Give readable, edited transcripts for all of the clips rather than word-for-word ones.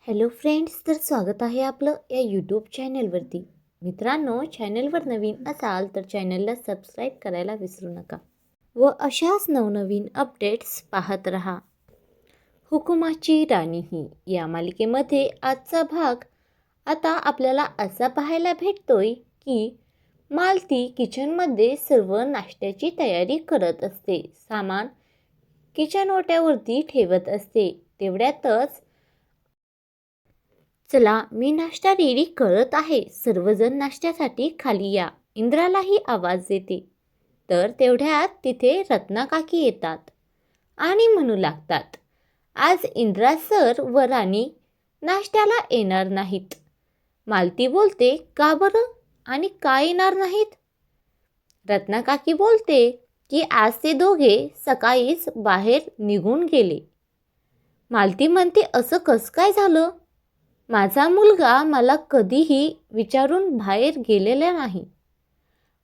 Hello friends, तर स्वागत आहे आपलं या यूट्यूब चॅनलवरती. मित्रांनो, चॅनलवर नवीन असाल तर चॅनलला सबस्क्राईब करायला विसरू नका व अशाच नवनवीन अपडेट्स पाहत रहा. हुकुमाची राणी ही या मालिकेमध्ये आजचा भाग आता आपल्याला असा पाहायला भेटतोय की मालती किचनमध्ये सर्व नाश्त्याची तयारी करत असते. सामान किचन ओट्यावरती ठेवत असते. तेवढ्यातच चला, मी नाश्ता रेडी करत आहे, सर्वजण नाश्त्यासाठी खाली या, इंद्रालाही आवाज देते. तर तेवढ्यात तिथे रत्नाकाकी येतात आणि म्हणू लागतात, आज इंद्रा सर व राणी नाश्त्याला येणार नाहीत. मालती बोलते, का बरं आणि का येणार नाहीत? रत्नाकाकी बोलते की आज ते दोघे सकाळीच बाहेर निघून गेले. मालती म्हणते, असं कसं काय झालं? माझा मुलगा मला कधीही विचारून बाहेर गेलेला नाही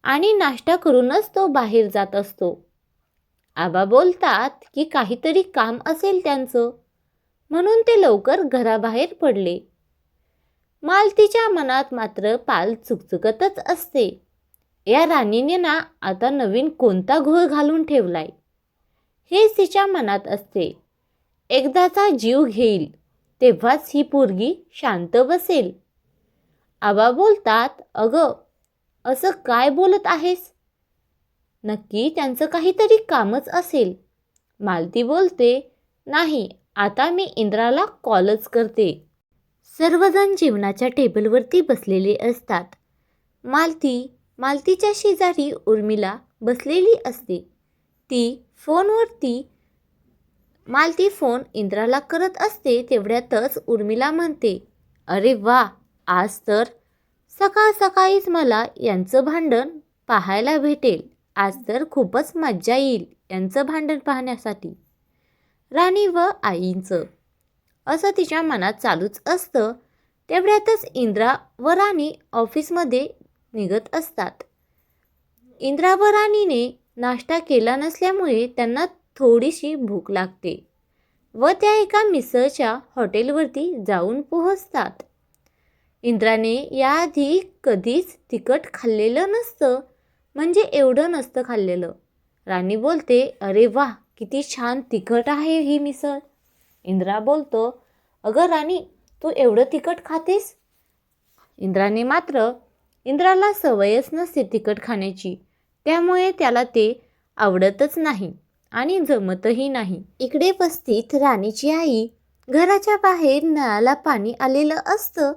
आणि नाश्ता करूनच तो बाहेर जात असतो. आबा बोलतात की काहीतरी काम असेल त्यांचं, म्हणून ते लवकर घराबाहेर पडले. मालतीच्या मनात मात्र पाल चुकचुकतच असते. या राणीने ना आता नवीन कोणता घोळ घालून ठेवलाय, हेच तिच्या मनात असते. एकदाचा जीव घेईल तेव्हाच ही पोरगी शांत बसेल. आबा बोलतात, अगं असं काय बोलत आहेस? नक्की त्यांचं काहीतरी कामच असेल. मालती बोलते, नाही, आता मी इंद्राला कॉलच करते. सर्वजण जेवणाच्या टेबलवरती बसलेले असतात. मालतीच्या शेजारी उर्मिला बसलेली असते. मालती फोन इंद्राला करत असते. तेवढ्यातच उर्मिला म्हणते, अरे वा, आज तर सकाळ सकाळीच मला यांचं भांडण पाहायला भेटेल. आज तर खूपच मज्जा येईल यांचं भांडण पाहण्यासाठी. राणी व आईंचं असं तिच्या मनात चालूच असतं. तेवढ्यातच इंद्रा व राणी ऑफिसमध्ये निघत असतात. इंद्रा व राणीने नाश्ता केला नसल्यामुळे त्यांना थोडीशी भूक लागते व त्या एका मिसळच्या हॉटेलवरती जाऊन पोहोचतात. इंद्राने याआधी कधीच तिखट खाल्लेलं नसतं, म्हणजे एवढं नसतं खाल्लेलं. राणी बोलते, अरे वा, किती छान तिखट आहे ही मिसळ. इंद्रा बोलतो, अगं राणी, तू एवढं तिखट खातेस? इंद्राला सवयच नसते तिखट खाण्याची, त्यामुळे त्याला ते आवडतच नाही आणि जमतही नाही. इकडे वस्तीत राणीची आई घराच्या बाहेर नळाला पाणी आलेलं असतं,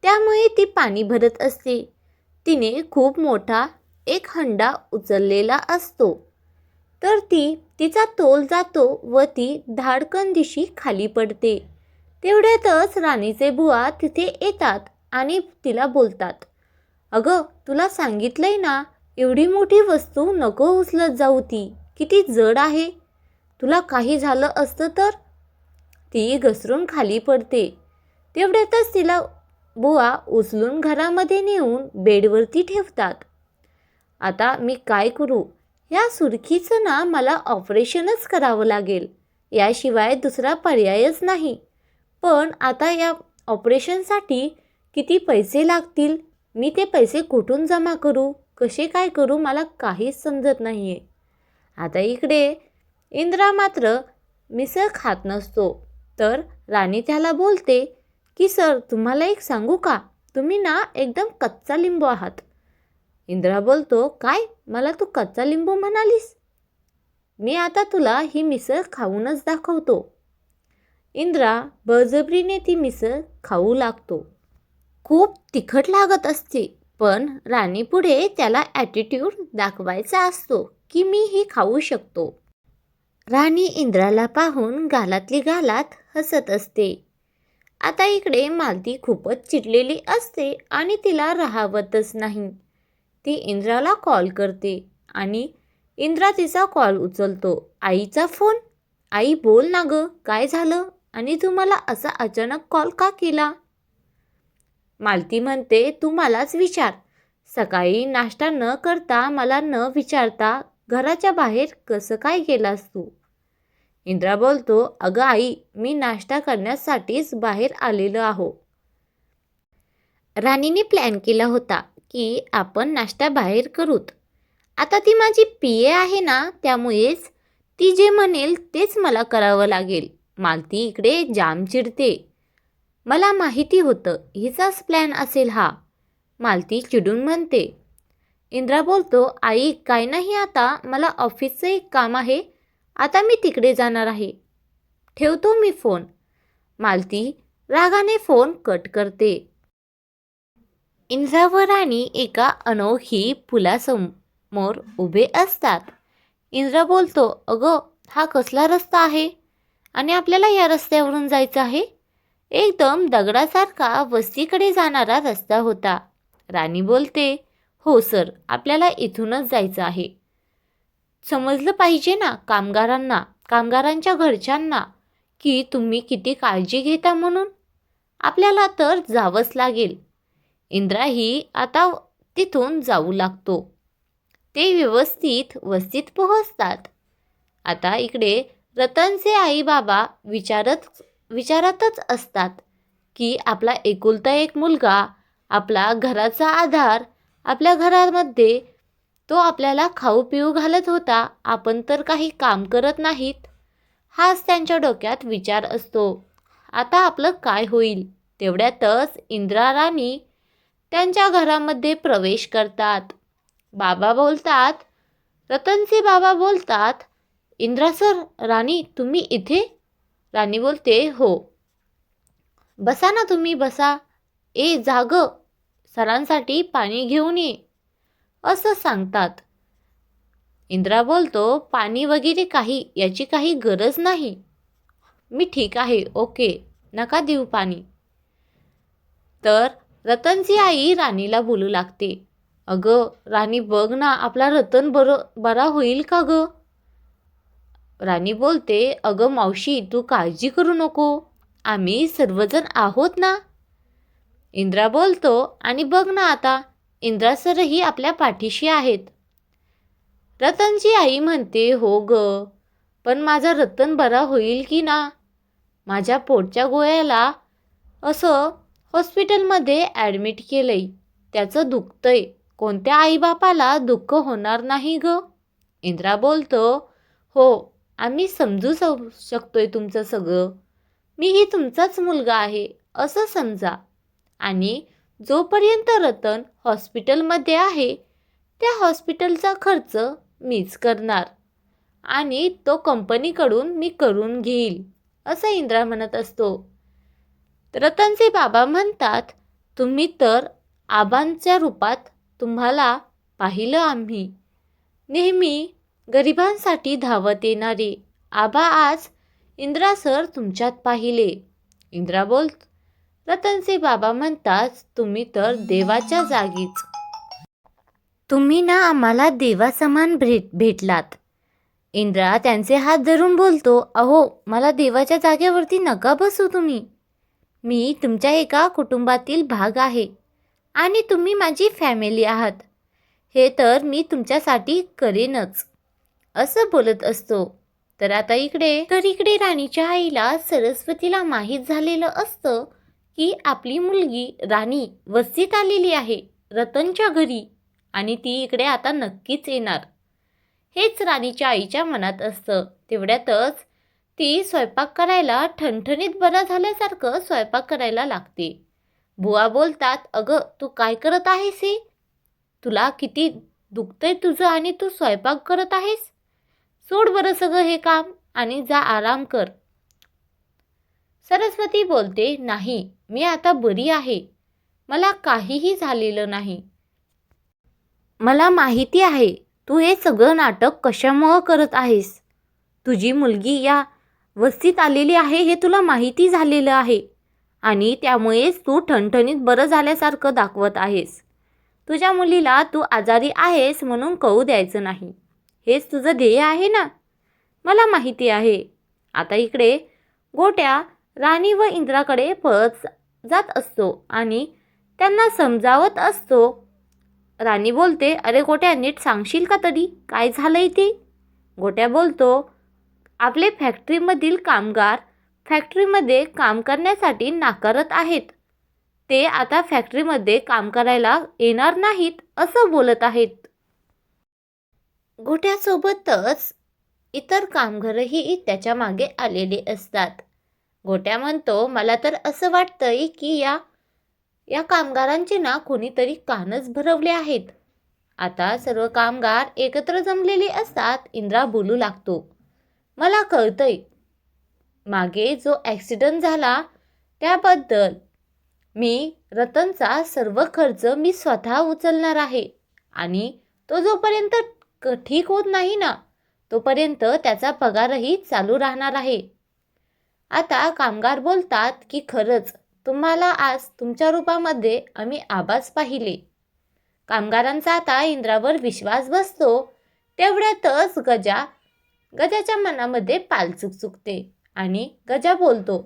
त्यामुळे ती पाणी भरत असते. तिने खूप मोठा एक हंडा उचललेला असतो. तर तिचा तोल जातो व ती धाडकन दिशी खाली पडते. तेवढ्यातच राणीचे बुवा तिथे येतात आणि तिला बोलतात, अगं तुला सांगितलंय ना, एवढी मोठी वस्तू नको उचलत जाऊ, ती किती जड आहे. तुला काही झालं असतं तर? ती घसरून खाली पडते. तेवढ्यातच तिला बुवा उचलून घरामध्ये नेऊन बेडवरती ठेवतात. आता मी काय करू? या सुरखीचं ना मला ऑपरेशनच करावं लागेल, याशिवाय दुसरा पर्यायच नाही. पण आता या ऑपरेशनसाठी किती पैसे लागतील? मी ते पैसे कुठून जमा करू, कसे काय करू, मला काहीच समजत नाही आहे. आता इकडे इंद्रा मात्र मिसळ खात नसतो. तर राणी त्याला बोलते की सर, तुम्हाला एक सांगू का, तुम्ही ना एकदम कच्चा लिंबू आहात. इंद्रा बोलतो, काय, मला तू कच्चा लिंबू म्हणालीस? मी आता तुला ही मिसळ खाऊनच दाखवतो. इंद्रा बळजबरीने ती मिसळ खाऊ लागतो. खूप तिखट लागत असते, पण राणीपुढे त्याला ॲटिट्यूड दाखवायचा असतो की मी ही खाऊ शकतो. राणी इंद्राला पाहून गालातली गालात हसत असते. आता इकडे मालती खूपच चिडलेली असते आणि तिला राहावतच नाही. ती इंद्राला कॉल करते आणि इंद्रा तिचा कॉल उचलतो. आईचा फोन. आई, बोल ना गं, काय झालं आणि तू मला असा अचानक कॉल का केला? मालती म्हणते, तू मलाच विचार, सकाळी नाश्ता न करता, मला न विचारता घराच्या बाहेर कसं काय गेलास तू? इंद्रा बोलतो, अगं आई, मी नाश्ता करण्यासाठीच बाहेर आलेलो आहो. राणीने प्लॅन केला होता की आपण नाश्ता बाहेर करूत. आता ती माझी पीए आहे ना, त्यामुळेच ती जे म्हणेल तेच मला करावं लागेल. मालती इकडे जाम चिडते. मला माहिती होतं हिचाच प्लॅन असेल हा, मालती चिडून म्हणते. इंद्रा बोलतो, आई काय नाही, आता मला ऑफिसचं एक काम आहे, आता मी तिकडे जाणार आहे, ठेवतो मी फोन. मालती रागाने फोन कट करते. इंद्रा व राणी एका अनोळखी पुलासमोर उभे असतात. इंद्रा बोलतो, अगं हा कसला रस्ता आहे आणि आपल्याला या रस्त्यावरून जायचं आहे? एकदम दगडासारखा वस्तीकडे जाणारा रस्ता होता. राणी बोलते, हो सर, आपल्याला इथूनच जायचं आहे. समजलं पाहिजे ना कामगारांना, कामगारांच्या घरच्यांना, की तुम्ही किती काळजी घेता म्हणून. आपल्याला तर जावंच लागेल. इंद्राही आता तिथून जाऊ लागतो. ते व्यवस्थित वस्तीत पोहोचतात. आता इकडे रतनचे आई बाबा विचारातच असतात की आपला एकुलता एक मुलगा, आपला घराचा आधार, आपल्या घरामध्ये तो आपल्याला खाऊ पिऊ घालत होता, आपण तर काही काम करत नाहीत. हाच त्यांच्या डोक्यात विचार असतो. आता आपलं काय होईल? तेवढ्यातच इंद्रा राणी त्यांच्या घरामध्ये प्रवेश करतात. बाबा बोलतात, रतनचे बाबा बोलतात, इंद्रा सर, राणी तुम्ही इथे? राणी बोलते, हो. बसा ना तुम्ही, बसा. ए जाग, सरांसाठी पाणी घेऊन ये, असं सांगतात. इंद्रा बोलतो, पाणी वगैरे याची काही गरज नाही, मी ठीक आहे, ओके, नका देऊ पाणी. तर रतनची आई राणीला बोलू लागते, अगं राणी बघ ना, आपला रतन बरा होईल का ग? राणी बोलते, अगं मावशी, तू काळजी करू नको, आम्ही सर्वजण आहोत ना. इंद्रा बोलतो, आणि बघ ना आता इंद्रा सरही आपल्या पाठीशी आहेत. रतनची आई म्हणते, हो ग, पण माझा रतन बरा होईल की ना? माझ्या पोटच्या गोळ्याला असं हॉस्पिटलमध्ये ॲडमिट केलंय, त्याचं दुखतंय. कोणत्या आईबापाला दुःख होणार नाही ग? इंद्रा बोलतो, हो, आम्ही समजू शकतोय तुमचं सगळं, मीही तुमचाच मुलगा आहे असं समजा. आणि जोपर्यंत रतन हॉस्पिटलमध्ये आहे त्या हॉस्पिटलचा खर्च मीच करणार आणि तो कंपनीकडून मी करून घेईल, असं इंद्रा म्हणत असतो. रतनचे बाबा म्हणतात, तुम्ही तर आबांच्या रूपात तुम्हाला पाहिलं आम्ही, नेहमी गरिबांसाठी धावत येणारे आबा आज इंद्रा सर तुमच्यात पाहिले. इंद्रा रतनचे बाबा म्हणतात, तुम्ही तर देवाच्या जागीच, तुम्ही ना आम्हाला देवासमान भेटलात. इंद्रा त्यांचे हात धरून बोलतो, अहो मला देवाच्या जागेवरती नका बसू तुम्ही, मी तुमच्या एका कुटुंबातील भाग आहे आणि तुम्ही माझी फॅमिली आहात, हे तर मी तुमच्यासाठी करेनच, असं बोलत असतो. तर आता इकडे राणीच्या आईला सरस्वतीला माहीत झालेलं असतं की आपली मुलगी राणी वस्तीत आलेली आहे रतनच्या घरी, आणि ती इकडे आता नक्कीच येणार, हेच राणीच्या आईच्या मनात असतं. तेवढ्यातच ती स्वयंपाक करायला ठणठणीत बरा झाल्यासारखं स्वयंपाक करायला लागते. बुवा बोलतात, अगं तू काय करत आहेस हे? तुला किती दुखतंय तुझं आणि तू स्वयंपाक करत आहेस? सोड बरं सगळं हे काम आणि जा आराम कर. सरस्वती बोलते, नाही, मी आता बरी आहे, मला काहीही झालेलं नाही. मला माहिती आहे तू हे सगळं नाटक कशामुळं करत आहेस. तुझी मुलगी या वस्तीत आलेली आहे हे तुला माहिती झालेलं आहे आणि त्यामुळेच तू ठणठणीत बरं झाल्यासारखं दाखवत आहेस. तुझ्या मुलीला तू आजारी आहेस म्हणून कळू द्यायचं नाही, हेच तुझं ध्येय आहे ना? मला माहिती आहे. आता इकडे गोट्या राणी व इंद्राकडे पळत जात असतो आणि त्यांना समजावत असतो. राणी बोलते, अरे गोट्या, नीट सांगशील का तरी काय झालंय ते? गोट्या बोलतो, आपले फॅक्टरीमधील कामगार फॅक्टरीमध्ये काम करण्यासाठी नाकारत आहेत. ते आता फॅक्टरीमध्ये काम करायला येणार नाहीत असं बोलत आहेत. गोट्यासोबतच इतर कामगारही त्याच्या मागे आलेले असतात. गोट्या म्हणतो, मला तर असं वाटतंय की या कामगारांचे ना कोणीतरी कानच भरवले आहेत. आता सर्व कामगार एकत्र जमलेले असतात. इंद्रा बोलू लागतो, मला कळतंय, मागे जो ॲक्सिडेंट झाला त्याबद्दल रतनचा सर्व खर्च मी स्वतः उचलणार आहे आणि तो जोपर्यंत ठीक होत नाही ना तोपर्यंत त्याचा पगारही चालू राहणार आहे. आता कामगार बोलतात की खरंच तुम्हाला आज तुमच्या रूपामध्ये आम्ही आभास पाहिले. कामगारांचा आता इंद्रावर विश्वास बसतो. तेवढ्यातच गजाच्या मनामध्ये पालचूक चुकते आणि गजा बोलतो,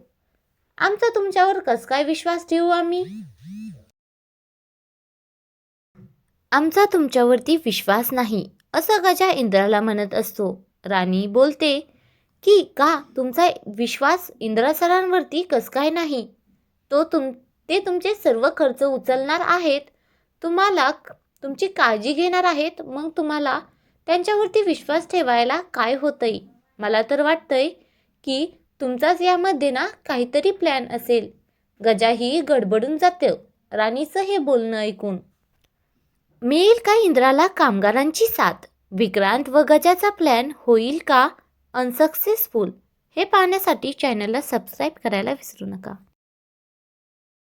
आमचा तुमच्यावर कस काय विश्वास ठेवू आम्ही? आमचा तुमच्यावरती विश्वास नाही असं गजा इंद्राला म्हणत असतो. राणी बोलते की का तुमचा विश्वास इंद्रा सरांवरती कस काय नाही? ते तुमचे सर्व खर्च उचलणार आहेत, तुमची काळजी घेणार आहेत, मग तुम्हाला त्यांच्यावरती विश्वास ठेवायला काय होतंय? मला तर वाटतंय की तुमचाच यामध्ये ना काहीतरी प्लॅन असेल. गजाही गडबडून जातं राणीचं हे बोलणं ऐकून. मिळेल का इंद्राला कामगारांची साथ? विक्रांत व गजाचा प्लॅन होईल का अनसक्सेसफुल? हे पाहण्यासाठी चॅनलला सबस्क्राईब करायला विसरू नका.